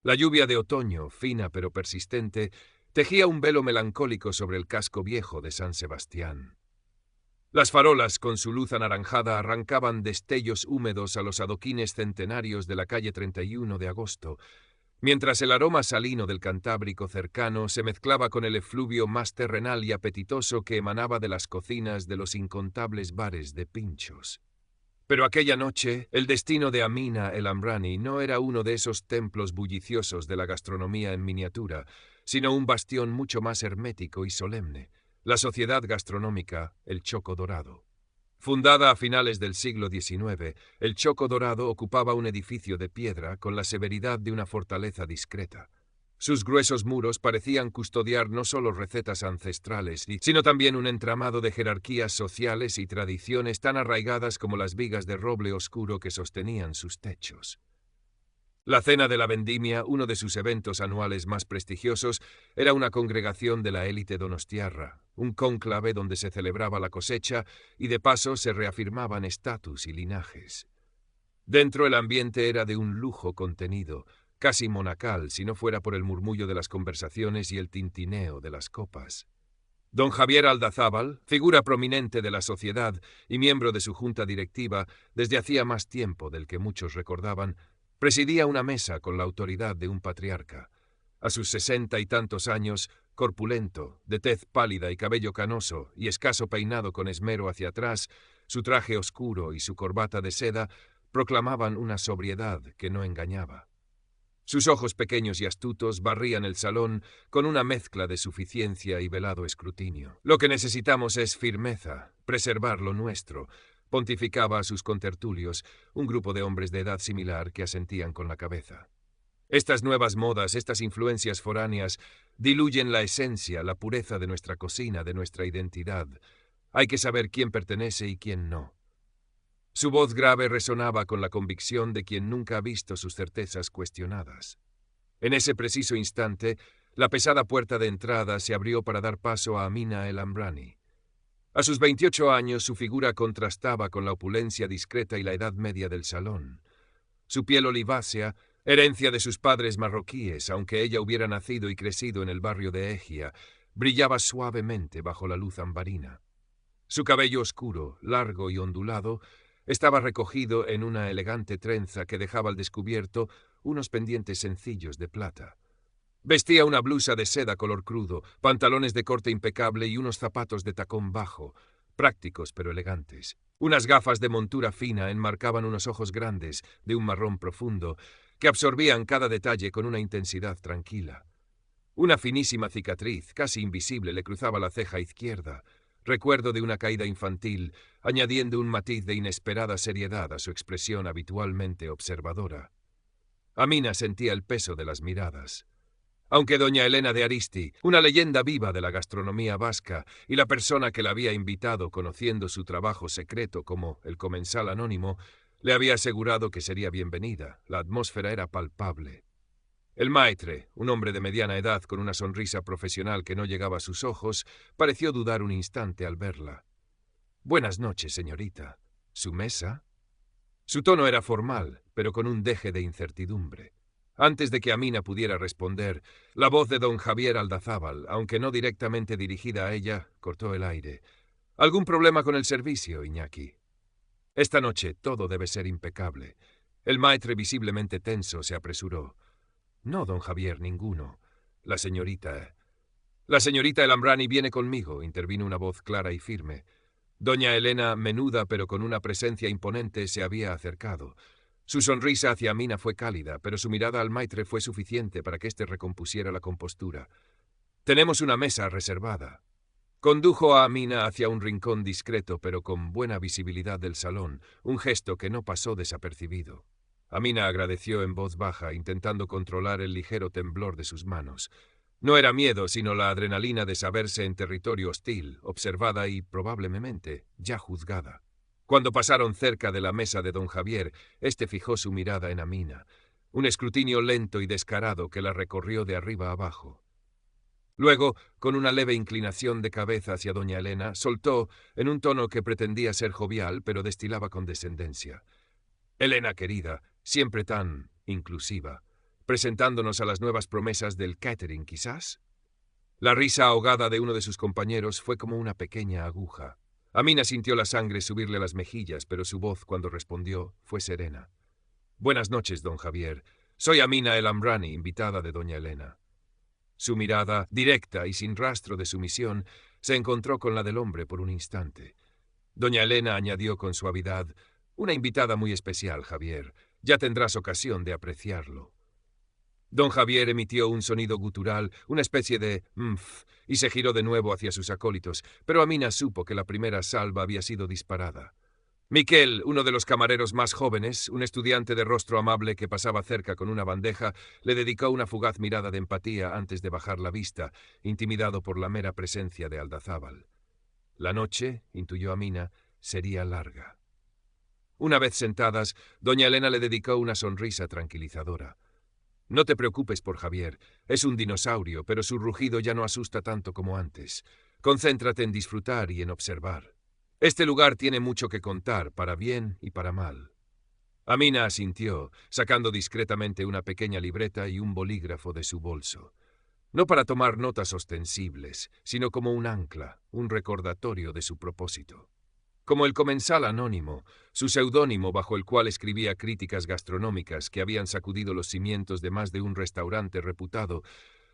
La lluvia de otoño, fina pero persistente, tejía un velo melancólico sobre el casco viejo de San Sebastián. Las farolas, con su luz anaranjada, arrancaban destellos húmedos a los adoquines centenarios de la calle 31 de agosto, mientras el aroma salino del Cantábrico cercano se mezclaba con el efluvio más terrenal y apetitoso que emanaba de las cocinas de los incontables bares de pinchos. Pero aquella noche, el destino de Amina el Amrani no era uno de esos templos bulliciosos de la gastronomía en miniatura, sino un bastión mucho más hermético y solemne, la Sociedad Gastronómica El Choco Dorado. Fundada a finales del siglo XIX, el Choco Dorado ocupaba un edificio de piedra con la severidad de una fortaleza discreta. Sus gruesos muros parecían custodiar no solo recetas ancestrales, sino también un entramado de jerarquías sociales y tradiciones tan arraigadas como las vigas de roble oscuro que sostenían sus techos. La Cena de la Vendimia, uno de sus eventos anuales más prestigiosos, era una congregación de la élite donostiarra, un cónclave donde se celebraba la cosecha y de paso se reafirmaban estatus y linajes. Dentro el ambiente era de un lujo contenido, casi monacal si no fuera por el murmullo de las conversaciones y el tintineo de las copas. Don Javier Aldazábal, figura prominente de la sociedad y miembro de su junta directiva desde hacía más tiempo del que muchos recordaban, presidía una mesa con la autoridad de un patriarca. A sus 60 y tantos años, corpulento, de tez pálida y cabello canoso y escaso peinado con esmero hacia atrás, su traje oscuro y su corbata de seda proclamaban una sobriedad que no engañaba. Sus ojos pequeños y astutos barrían el salón con una mezcla de suficiencia y velado escrutinio. Lo que necesitamos es firmeza, preservar lo nuestro, pontificaba a sus contertulios, un grupo de hombres de edad similar que asentían con la cabeza. Estas nuevas modas, estas influencias foráneas, diluyen la esencia, la pureza de nuestra cocina, de nuestra identidad. Hay que saber quién pertenece y quién no. Su voz grave resonaba con la convicción de quien nunca ha visto sus certezas cuestionadas. En ese preciso instante, la pesada puerta de entrada se abrió para dar paso a Amina el Amrani. A sus 28 años, su figura contrastaba con la opulencia discreta y la edad media del salón. Su piel olivácea, herencia de sus padres marroquíes, aunque ella hubiera nacido y crecido en el barrio de Écija, brillaba suavemente bajo la luz ambarina. Su cabello oscuro, largo y ondulado, estaba recogido en una elegante trenza que dejaba al descubierto unos pendientes sencillos de plata. Vestía una blusa de seda color crudo, pantalones de corte impecable y unos zapatos de tacón bajo, prácticos pero elegantes. Unas gafas de montura fina enmarcaban unos ojos grandes, de un marrón profundo, que absorbían cada detalle con una intensidad tranquila. Una finísima cicatriz, casi invisible, le cruzaba la ceja izquierda, recuerdo de una caída infantil, añadiendo un matiz de inesperada seriedad a su expresión habitualmente observadora. Amina sentía el peso de las miradas. Aunque doña Elena de Aristi, una leyenda viva de la gastronomía vasca y la persona que la había invitado conociendo su trabajo secreto como el comensal anónimo, le había asegurado que sería bienvenida, la atmósfera era palpable. El maitre, un hombre de mediana edad con una sonrisa profesional que no llegaba a sus ojos, pareció dudar un instante al verla. «Buenas noches, señorita. ¿Su mesa?» Su tono era formal, pero con un deje de incertidumbre. Antes de que Amina pudiera responder, la voz de don Javier Aldazábal, aunque no directamente dirigida a ella, cortó el aire. «¿Algún problema con el servicio, Iñaki?» «Esta noche todo debe ser impecable». El maitre, visiblemente tenso, se apresuró. «No, don Javier, ninguno. La señorita El Amrani viene conmigo», intervino una voz clara y firme. Doña Elena, menuda pero con una presencia imponente, se había acercado. Su sonrisa hacia Amina fue cálida, pero su mirada al maitre fue suficiente para que éste recompusiera la compostura. «Tenemos una mesa reservada». Condujo a Amina hacia un rincón discreto pero con buena visibilidad del salón, un gesto que no pasó desapercibido. Amina agradeció en voz baja, intentando controlar el ligero temblor de sus manos. No era miedo, sino la adrenalina de saberse en territorio hostil, observada y, probablemente, ya juzgada. Cuando pasaron cerca de la mesa de don Javier, éste fijó su mirada en Amina, un escrutinio lento y descarado que la recorrió de arriba abajo. Luego, con una leve inclinación de cabeza hacia doña Elena, soltó, en un tono que pretendía ser jovial, pero destilaba condescendencia: «Elena, querida, siempre tan inclusiva. presentándonos a las nuevas promesas del catering, quizás. La risa ahogada de uno de sus compañeros fue como una pequeña aguja. Amina sintió la sangre subirle a las mejillas, pero su voz, cuando respondió, fue serena. «Buenas noches, don Javier. Soy Amina El Amrani, invitada de doña Elena». Su mirada, directa y sin rastro de sumisión, se encontró con la del hombre por un instante. Doña Elena añadió con suavidad: «Una invitada muy especial, Javier. Ya tendrás ocasión de apreciarlo». Don Javier emitió un sonido gutural, una especie de «mf», y se giró de nuevo hacia sus acólitos, pero Amina supo que la primera salva había sido disparada. Miquel, uno de los camareros más jóvenes, un estudiante de rostro amable que pasaba cerca con una bandeja, le dedicó una fugaz mirada de empatía antes de bajar la vista, intimidado por la mera presencia de Aldazábal. La noche, intuyó Amina, sería larga. Una vez sentadas, doña Elena le dedicó una sonrisa tranquilizadora. «No te preocupes por Javier. Es un dinosaurio, pero su rugido ya no asusta tanto como antes. Concéntrate en disfrutar y en observar. Este lugar tiene mucho que contar, para bien y para mal». Amina asintió, sacando discretamente una pequeña libreta y un bolígrafo de su bolso. No para tomar notas ostensibles, sino como un ancla, un recordatorio de su propósito. Como el comensal anónimo, su seudónimo bajo el cual escribía críticas gastronómicas que habían sacudido los cimientos de más de un restaurante reputado,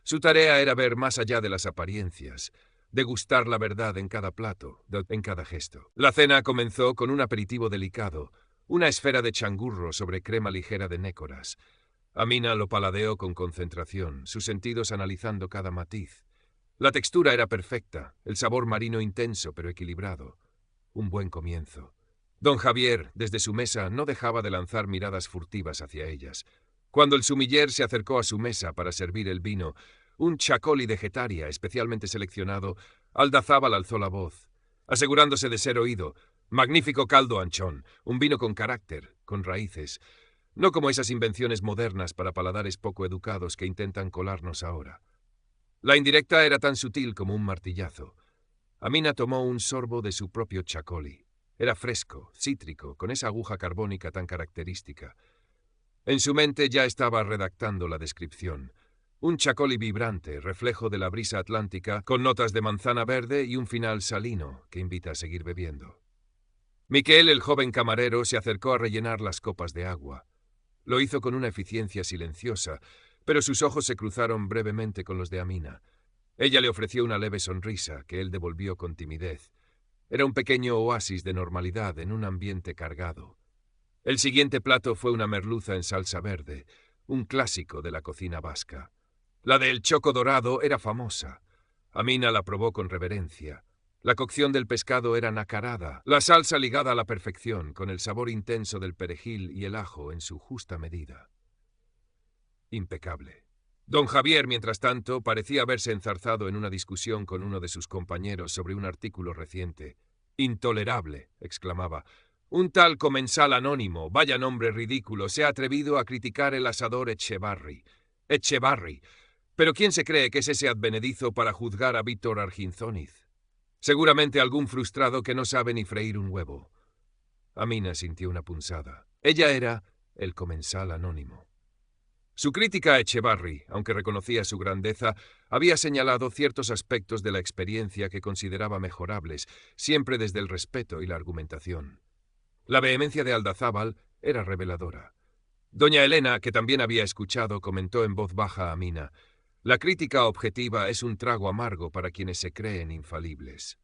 su tarea era ver más allá de las apariencias, degustar la verdad en cada plato, en cada gesto. La cena comenzó con un aperitivo delicado, una esfera de changurro sobre crema ligera de nécoras. Amina lo paladeó con concentración, sus sentidos analizando cada matiz. La textura era perfecta, el sabor marino intenso pero equilibrado. Un buen comienzo. Don Javier, desde su mesa, no dejaba de lanzar miradas furtivas hacia ellas. Cuando el sumiller se acercó a su mesa para servir el vino, un chacoli de Getaria especialmente seleccionado, Aldazábal alzó la voz, asegurándose de ser oído. «Magnífico caldo anchón, un vino con carácter, con raíces, no como esas invenciones modernas para paladares poco educados que intentan colarnos ahora». La indirecta era tan sutil como un martillazo. Amina tomó un sorbo de su propio chacoli. Era fresco, cítrico, con esa aguja carbónica tan característica. En su mente ya estaba redactando la descripción. Un chacoli vibrante, reflejo de la brisa atlántica, con notas de manzana verde y un final salino que invita a seguir bebiendo. Miquel, el joven camarero, se acercó a rellenar las copas de agua. Lo hizo con una eficiencia silenciosa, pero sus ojos se cruzaron brevemente con los de Amina. Ella le ofreció una leve sonrisa, que él devolvió con timidez. Era un pequeño oasis de normalidad en un ambiente cargado. El siguiente plato fue una merluza en salsa verde, un clásico de la cocina vasca. La del choco dorado era famosa. Amina la probó con reverencia. La cocción del pescado era nacarada, la salsa ligada a la perfección, con el sabor intenso del perejil y el ajo en su justa medida. Impecable. Don Javier, mientras tanto, parecía haberse enzarzado en una discusión con uno de sus compañeros sobre un artículo reciente. «Intolerable», exclamaba. «Un tal comensal anónimo, vaya nombre ridículo, se ha atrevido a criticar el asador Echevarri. Echevarri. Pero ¿quién se cree que es ese advenedizo para juzgar a Víctor Arginzóniz? Seguramente algún frustrado que no sabe ni freír un huevo». Amina sintió una punzada. Ella era el comensal anónimo. Su crítica a Echevarri, aunque reconocía su grandeza, había señalado ciertos aspectos de la experiencia que consideraba mejorables, siempre desde el respeto y la argumentación. La vehemencia de Aldazábal era reveladora. Doña Elena, que también había escuchado, comentó en voz baja a Amina: «La crítica objetiva es un trago amargo para quienes se creen infalibles».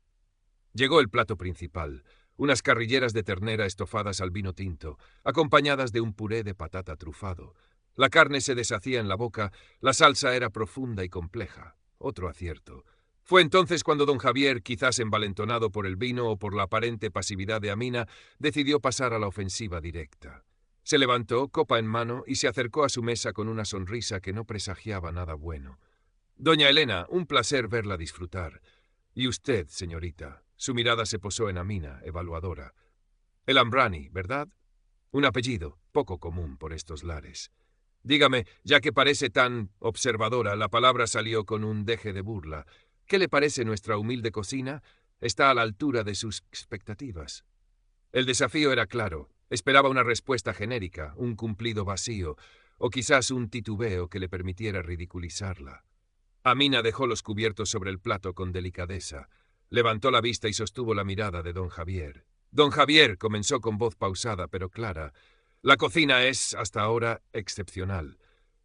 Llegó el plato principal, unas carrilleras de ternera estofadas al vino tinto, acompañadas de un puré de patata trufado. La carne se deshacía en la boca, la salsa era profunda y compleja. Otro acierto. Fue entonces cuando don Javier, quizás envalentonado por el vino o por la aparente pasividad de Amina, decidió pasar a la ofensiva directa. Se levantó, copa en mano, y se acercó a su mesa con una sonrisa que no presagiaba nada bueno. «Doña Elena, un placer verla disfrutar. Y usted, señorita». Su mirada se posó en Amina, evaluadora. «El Amrani, ¿verdad? Un apellido poco común por estos lares. Dígame, ya que parece tan observadora», la palabra salió con un deje de burla, «¿qué le parece nuestra humilde cocina? ¿Está a la altura de sus expectativas?» El desafío era claro. Esperaba una respuesta genérica, un cumplido vacío. o quizás un titubeo que le permitiera ridiculizarla. Amina dejó los cubiertos sobre el plato con delicadeza. Levantó la vista y sostuvo la mirada de don Javier. Don Javier comenzó con voz pausada pero clara. La cocina es, hasta ahora, excepcional.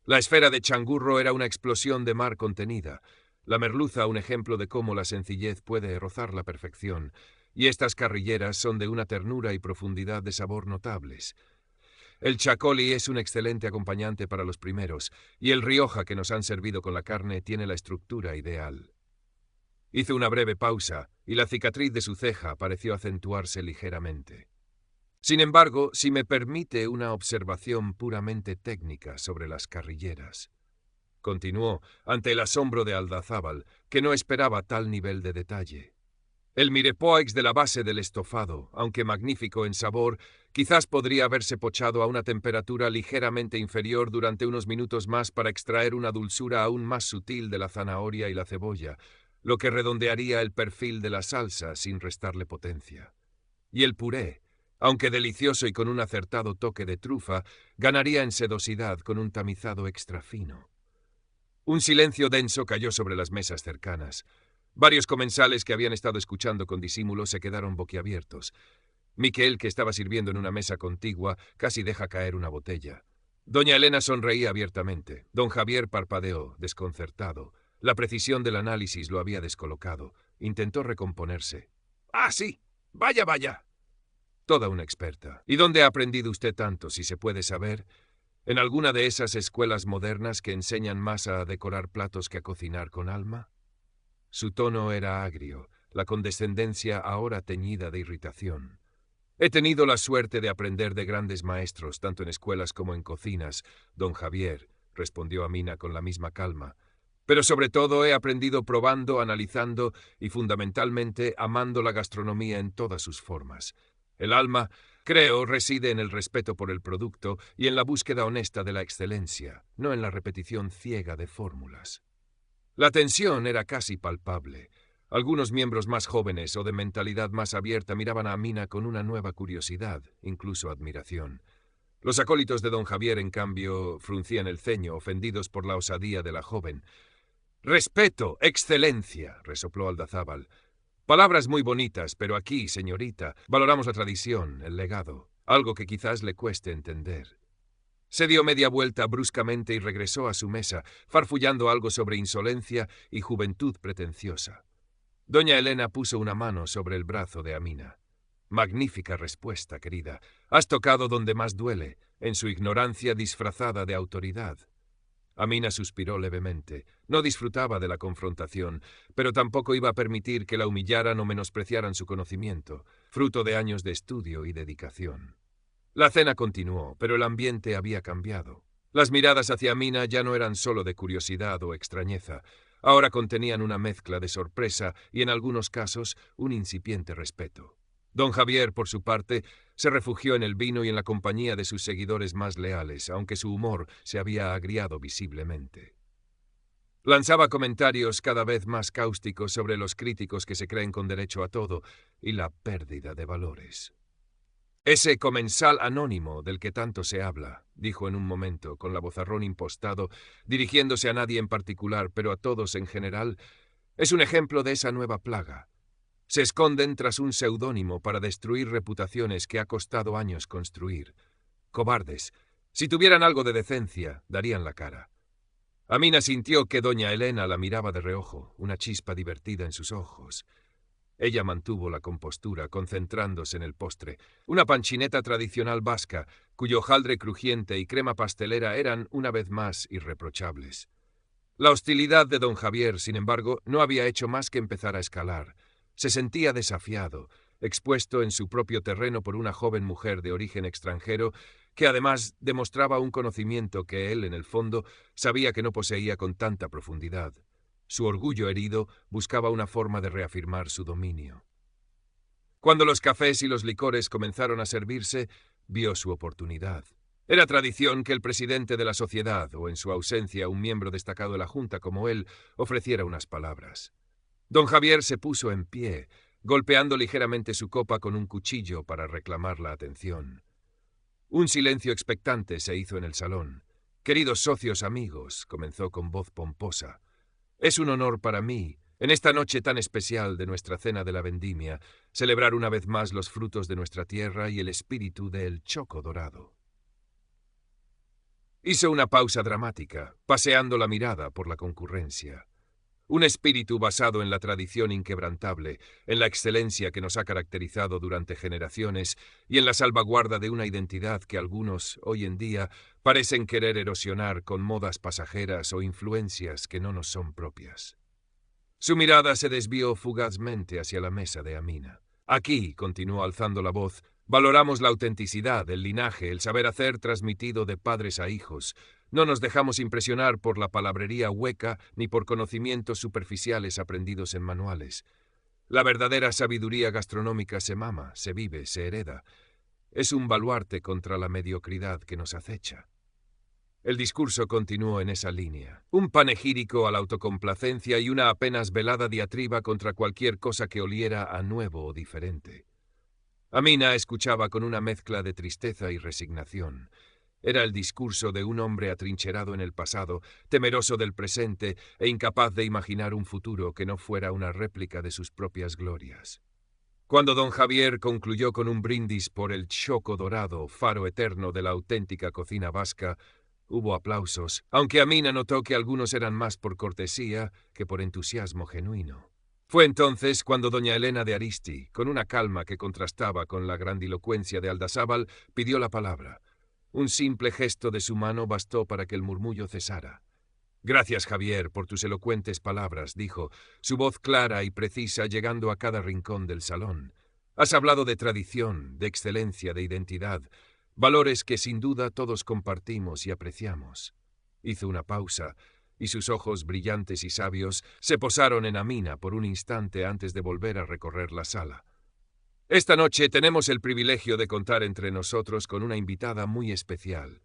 La esfera de Changurro era una explosión de mar contenida. La merluza un ejemplo de cómo la sencillez puede rozar la perfección. Y estas carrilleras son de una ternura y profundidad de sabor notables. El chacoli es un excelente acompañante para los primeros, y el Rioja que nos han servido con la carne tiene la estructura ideal. Hizo una breve pausa, y la cicatriz de su ceja pareció acentuarse ligeramente. Sin embargo, si me permite una observación puramente técnica sobre las carrilleras, continuó, ante el asombro de Aldazábal, que no esperaba tal nivel de detalle. El mirepoix de la base del estofado, aunque magnífico en sabor, quizás podría haberse pochado a una temperatura ligeramente inferior durante unos minutos más para extraer una dulzura aún más sutil de la zanahoria y la cebolla, lo que redondearía el perfil de la salsa sin restarle potencia. Y el puré, aunque delicioso y con un acertado toque de trufa, ganaría en sedosidad con un tamizado extra fino. Un silencio denso cayó sobre las mesas cercanas. Varios comensales que habían estado escuchando con disimulo se quedaron boquiabiertos. Miquel, que estaba sirviendo en una mesa contigua, casi deja caer una botella. Doña Elena sonreía abiertamente. Don Javier parpadeó, desconcertado. La precisión del análisis lo había descolocado. Intentó recomponerse. ¡Ah, sí! ¡Vaya, vaya! Toda una experta. ¿Y dónde ha aprendido usted tanto, si se puede saber? ¿En alguna de esas escuelas modernas que enseñan más a decorar platos que a cocinar con alma? Su tono era agrio, la condescendencia ahora teñida de irritación. He tenido la suerte de aprender de grandes maestros, tanto en escuelas como en cocinas, don Javier, respondió Amina con la misma calma. Pero sobre todo he aprendido probando, analizando y fundamentalmente amando la gastronomía en todas sus formas. El alma, creo, reside en el respeto por el producto y en la búsqueda honesta de la excelencia, no en la repetición ciega de fórmulas. La tensión era casi palpable. Algunos miembros más jóvenes o de mentalidad más abierta miraban a Amina con una nueva curiosidad, incluso admiración. Los acólitos de don Javier, en cambio, fruncían el ceño, ofendidos por la osadía de la joven. «Respeto, excelencia», resopló Aldazábal. «Palabras muy bonitas, pero aquí, señorita, valoramos la tradición, el legado, algo que quizás le cueste entender». Se dio media vuelta bruscamente y regresó a su mesa, farfullando algo sobre insolencia y juventud pretenciosa. Doña Elena puso una mano sobre el brazo de Amina. «Magnífica respuesta, querida. Has tocado donde más duele, en su ignorancia disfrazada de autoridad». Amina suspiró levemente. No disfrutaba de la confrontación, pero tampoco iba a permitir que la humillaran o menospreciaran su conocimiento, fruto de años de estudio y dedicación. La cena continuó, pero el ambiente había cambiado. Las miradas hacia Amina ya no eran solo de curiosidad o extrañeza. Ahora contenían una mezcla de sorpresa y, en algunos casos, un incipiente respeto. Don Javier, por su parte, se refugió en el vino y en la compañía de sus seguidores más leales, aunque su humor se había agriado visiblemente. Lanzaba comentarios cada vez más cáusticos sobre los críticos que se creen con derecho a todo y la pérdida de valores. «Ese comensal anónimo del que tanto se habla», dijo en un momento, con la vozarrón impostado, dirigiéndose a nadie en particular, pero a todos en general, «es un ejemplo de esa nueva plaga. Se esconden tras un seudónimo para destruir reputaciones que ha costado años construir. Cobardes. Si tuvieran algo de decencia, darían la cara». Amina sintió que doña Elena la miraba de reojo, una chispa divertida en sus ojos. Ella mantuvo la compostura, concentrándose en el postre, una panchineta tradicional vasca, cuyo hojaldre crujiente y crema pastelera eran, una vez más, irreprochables. La hostilidad de don Javier, sin embargo, no había hecho más que empezar a escalar. Se sentía desafiado, expuesto en su propio terreno por una joven mujer de origen extranjero que además demostraba un conocimiento que él, en el fondo, sabía que no poseía con tanta profundidad. Su orgullo herido buscaba una forma de reafirmar su dominio. Cuando los cafés y los licores comenzaron a servirse, vio su oportunidad. Era tradición que el presidente de la sociedad, o en su ausencia un miembro destacado de la Junta como él, ofreciera unas palabras. Don Javier se puso en pie, golpeando ligeramente su copa con un cuchillo para reclamar la atención. Un silencio expectante se hizo en el salón. Queridos socios amigos, comenzó con voz pomposa, es un honor para mí, en esta noche tan especial de nuestra cena de la vendimia, celebrar una vez más los frutos de nuestra tierra y el espíritu del choco dorado. Hizo una pausa dramática, paseando la mirada por la concurrencia. Un espíritu basado en la tradición inquebrantable, en la excelencia que nos ha caracterizado durante generaciones y en la salvaguarda de una identidad que algunos, hoy en día, parecen querer erosionar con modas pasajeras o influencias que no nos son propias. Su mirada se desvió fugazmente hacia la mesa de Amina. Aquí, continuó alzando la voz, valoramos la autenticidad, el linaje, el saber hacer transmitido de padres a hijos. No nos dejamos impresionar por la palabrería hueca ni por conocimientos superficiales aprendidos en manuales. La verdadera sabiduría gastronómica se mama, se vive, se hereda. Es un baluarte contra la mediocridad que nos acecha. El discurso continuó en esa línea. Un panegírico a la autocomplacencia y una apenas velada diatriba contra cualquier cosa que oliera a nuevo o diferente. Amina escuchaba con una mezcla de tristeza y resignación. Era el discurso de un hombre atrincherado en el pasado, temeroso del presente e incapaz de imaginar un futuro que no fuera una réplica de sus propias glorias. Cuando don Javier concluyó con un brindis por el choco dorado, faro eterno de la auténtica cocina vasca, hubo aplausos, aunque Amina notó que algunos eran más por cortesía que por entusiasmo genuino. Fue entonces cuando doña Elena de Aristi, con una calma que contrastaba con la grandilocuencia de Aldasábal, pidió la palabra. Un simple gesto de su mano bastó para que el murmullo cesara. «Gracias, Javier, por tus elocuentes palabras», dijo, su voz clara y precisa llegando a cada rincón del salón. «Has hablado de tradición, de excelencia, de identidad, valores que sin duda todos compartimos y apreciamos». Hizo una pausa, y sus ojos brillantes y sabios se posaron en Amina por un instante antes de volver a recorrer la sala. «Esta noche tenemos el privilegio de contar entre nosotros con una invitada muy especial.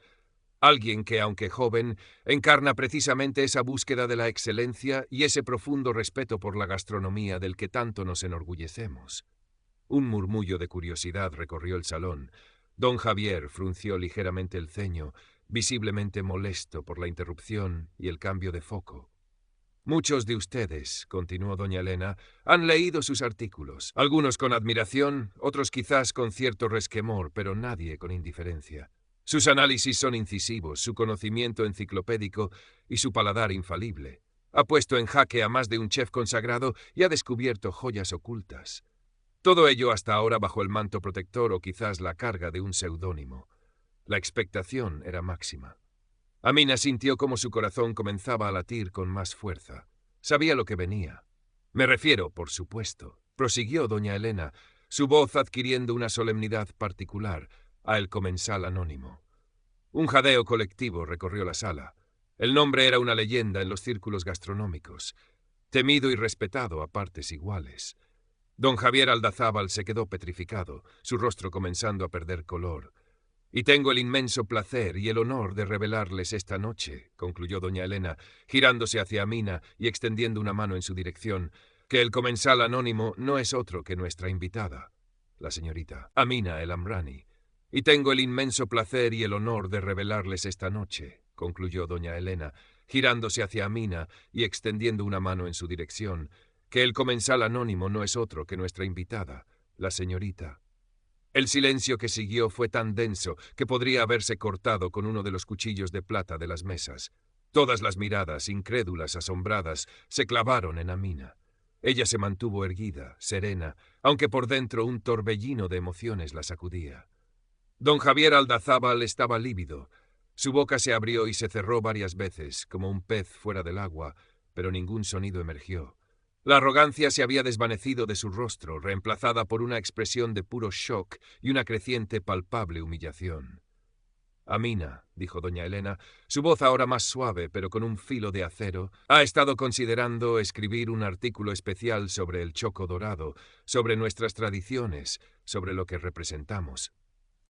Alguien que, aunque joven, encarna precisamente esa búsqueda de la excelencia y ese profundo respeto por la gastronomía del que tanto nos enorgullecemos». Un murmullo de curiosidad recorrió el salón. Don Javier frunció ligeramente el ceño, visiblemente molesto por la interrupción y el cambio de foco. «Muchos de ustedes», continuó doña Elena, «han leído sus artículos, algunos con admiración, otros quizás con cierto resquemor, pero nadie con indiferencia. Sus análisis son incisivos, su conocimiento enciclopédico y su paladar infalible. Ha puesto en jaque a más de un chef consagrado y ha descubierto joyas ocultas. Todo ello hasta ahora bajo el manto protector o quizás la carga de un seudónimo. La expectación era máxima». Amina sintió como su corazón comenzaba a latir con más fuerza. Sabía lo que venía. «Me refiero, por supuesto», prosiguió doña Elena, su voz adquiriendo una solemnidad particular, a el comensal anónimo. Un jadeo colectivo recorrió la sala. El nombre era una leyenda en los círculos gastronómicos, temido y respetado a partes iguales. Don Javier Aldazábal se quedó petrificado, su rostro comenzando a perder color. «Y tengo el inmenso placer y el honor de revelarles esta noche», concluyó doña Elena, girándose hacia Amina y extendiendo una mano en su dirección, «que el comensal anónimo no es otro que nuestra invitada, la señorita Amina El Amrani. Y tengo el inmenso placer y el honor de revelarles esta noche», concluyó doña Elena, girándose hacia Amina y extendiendo una mano en su dirección, «que el comensal anónimo no es otro que nuestra invitada, la señorita». El silencio que siguió fue tan denso que podría haberse cortado con uno de los cuchillos de plata de las mesas. Todas las miradas, incrédulas, asombradas, se clavaron en Amina. Ella se mantuvo erguida, serena, aunque por dentro un torbellino de emociones la sacudía. Don Javier Aldazábal estaba lívido. Su boca se abrió y se cerró varias veces, como un pez fuera del agua, pero ningún sonido emergió. La arrogancia se había desvanecido de su rostro, reemplazada por una expresión de puro shock y una creciente palpable humillación. «Amina», dijo doña Elena, su voz ahora más suave pero con un filo de acero, «ha estado considerando escribir un artículo especial sobre el choco dorado, sobre nuestras tradiciones, sobre lo que representamos.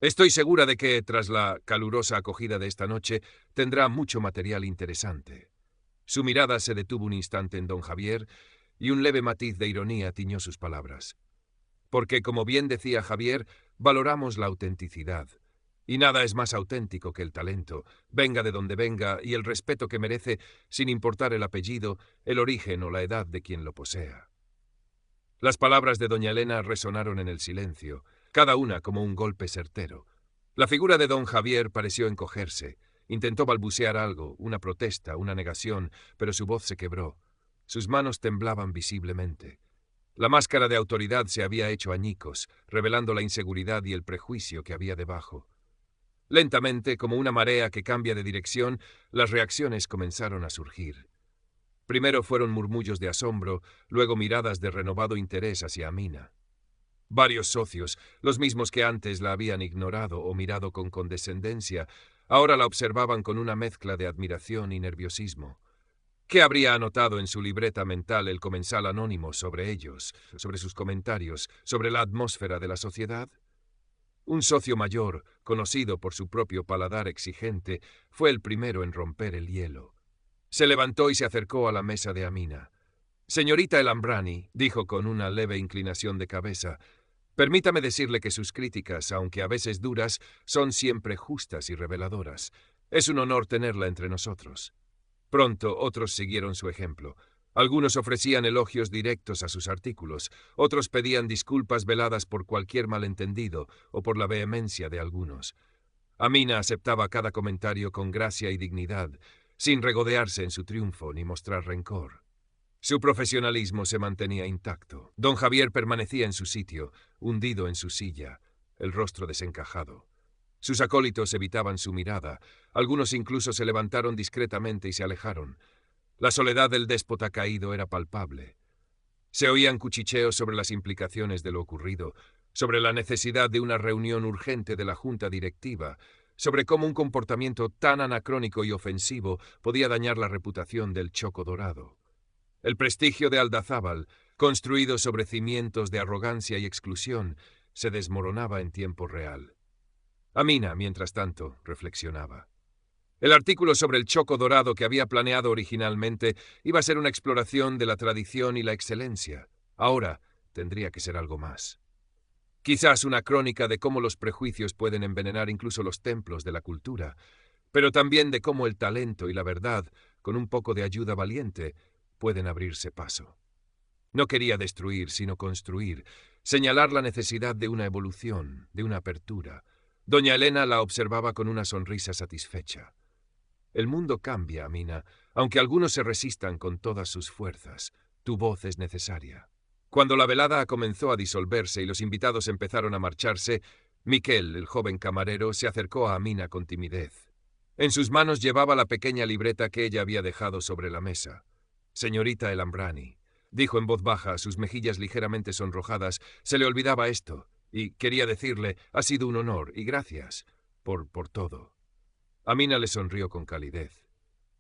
Estoy segura de que, tras la calurosa acogida de esta noche, tendrá mucho material interesante». Su mirada se detuvo un instante en don Javier y un leve matiz de ironía tiñó sus palabras. «Porque, como bien decía Javier, valoramos la autenticidad. Y nada es más auténtico que el talento, venga de donde venga, y el respeto que merece, sin importar el apellido, el origen o la edad de quien lo posea. Las palabras de doña Elena resonaron en el silencio, cada una como un golpe certero. La figura de don Javier pareció encogerse. Intentó balbucear algo, una protesta, una negación, pero su voz se quebró. Sus manos temblaban visiblemente. La máscara de autoridad se había hecho añicos, revelando la inseguridad y el prejuicio que había debajo. Lentamente, como una marea que cambia de dirección, las reacciones comenzaron a surgir. Primero fueron murmullos de asombro, luego miradas de renovado interés hacia Amina. Varios socios, los mismos que antes la habían ignorado o mirado con condescendencia, ahora la observaban con una mezcla de admiración y nerviosismo. ¿Qué habría anotado en su libreta mental el comensal anónimo sobre ellos, sobre sus comentarios, sobre la atmósfera de la sociedad? Un socio mayor, conocido por su propio paladar exigente, fue el primero en romper el hielo. Se levantó y se acercó a la mesa de Amina. «Señorita El Ambrani», dijo con una leve inclinación de cabeza, «permítame decirle que sus críticas, aunque a veces duras, son siempre justas y reveladoras. Es un honor tenerla entre nosotros». Pronto otros siguieron su ejemplo. Algunos ofrecían elogios directos a sus artículos, otros pedían disculpas veladas por cualquier malentendido o por la vehemencia de algunos. Amina aceptaba cada comentario con gracia y dignidad, sin regodearse en su triunfo ni mostrar rencor. Su profesionalismo se mantenía intacto. Don Javier permanecía en su sitio, hundido en su silla, el rostro desencajado. Sus acólitos evitaban su mirada, algunos incluso se levantaron discretamente y se alejaron. La soledad del déspota caído era palpable. Se oían cuchicheos sobre las implicaciones de lo ocurrido, sobre la necesidad de una reunión urgente de la junta directiva, sobre cómo un comportamiento tan anacrónico y ofensivo podía dañar la reputación del Choco Dorado. El prestigio de Aldazábal, construido sobre cimientos de arrogancia y exclusión, se desmoronaba en tiempo real. Amina, mientras tanto, reflexionaba. El artículo sobre el Choco Dorado que había planeado originalmente iba a ser una exploración de la tradición y la excelencia. Ahora tendría que ser algo más. Quizás una crónica de cómo los prejuicios pueden envenenar incluso los templos de la cultura, pero también de cómo el talento y la verdad, con un poco de ayuda valiente, pueden abrirse paso. No quería destruir, sino construir, señalar la necesidad de una evolución, de una apertura. Doña Elena la observaba con una sonrisa satisfecha. El mundo cambia, Amina, aunque algunos se resistan con todas sus fuerzas. Tu voz es necesaria. Cuando la velada comenzó a disolverse y los invitados empezaron a marcharse, Miquel, el joven camarero, se acercó a Amina con timidez. En sus manos llevaba la pequeña libreta que ella había dejado sobre la mesa. «Señorita El Ambrani», dijo en voz baja, sus mejillas ligeramente sonrojadas, se le olvidaba esto, y quería decirle, ha sido un honor, y gracias por todo. Amina le sonrió con calidez.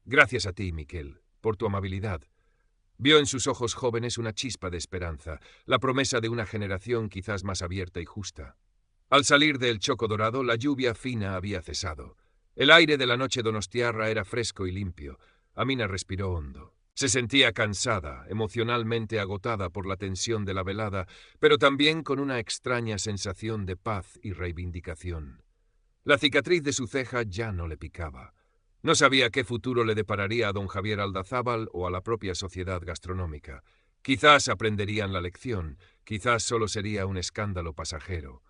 «Gracias a ti, Miquel, por tu amabilidad». Vio en sus ojos jóvenes una chispa de esperanza, la promesa de una generación quizás más abierta y justa. Al salir del Choco Dorado, la lluvia fina había cesado. El aire de la noche donostiarra era fresco y limpio. Amina respiró hondo. Se sentía cansada, emocionalmente agotada por la tensión de la velada, pero también con una extraña sensación de paz y reivindicación. La cicatriz de su ceja ya no le picaba. No sabía qué futuro le depararía a don Javier Aldazábal o a la propia sociedad gastronómica. Quizás aprenderían la lección, quizás solo sería un escándalo pasajero.